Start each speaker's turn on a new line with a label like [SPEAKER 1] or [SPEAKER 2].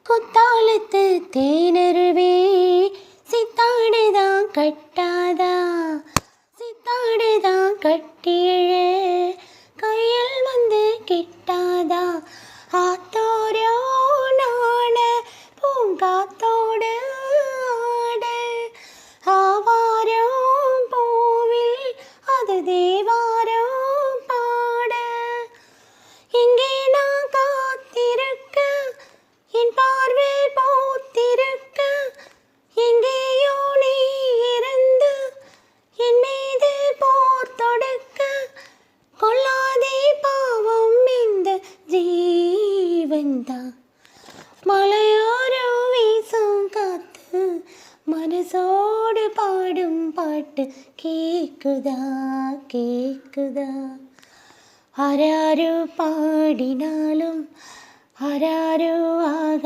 [SPEAKER 1] குத்தாலத்து தேனருவே சித்தாடுதான் கட்டாதா, சித்தாடுதான் கட்டியழ கையில் வந்து கிட்டாதா. ஆத்தோரோ நாண பூங்காத்தோடு ஆட, ஆவாரம் பூவில் அது தேவாரம் பாட. இங்கே நான் காத்திருக்க, என் பார்வை போத்திருக்க, எங்கேயோ நீ இருந்து என் மீது போர் தொடுக்க. கொள்ளாதே பாவம் இந்த ஜீவன்தான். மலையோரோ வீசும் காத்து மனசோடு பாடும் பாட்டு கேக்குதா கேக்குதா. ஆராரோ பாடினாலும் ஆராரோ ஆக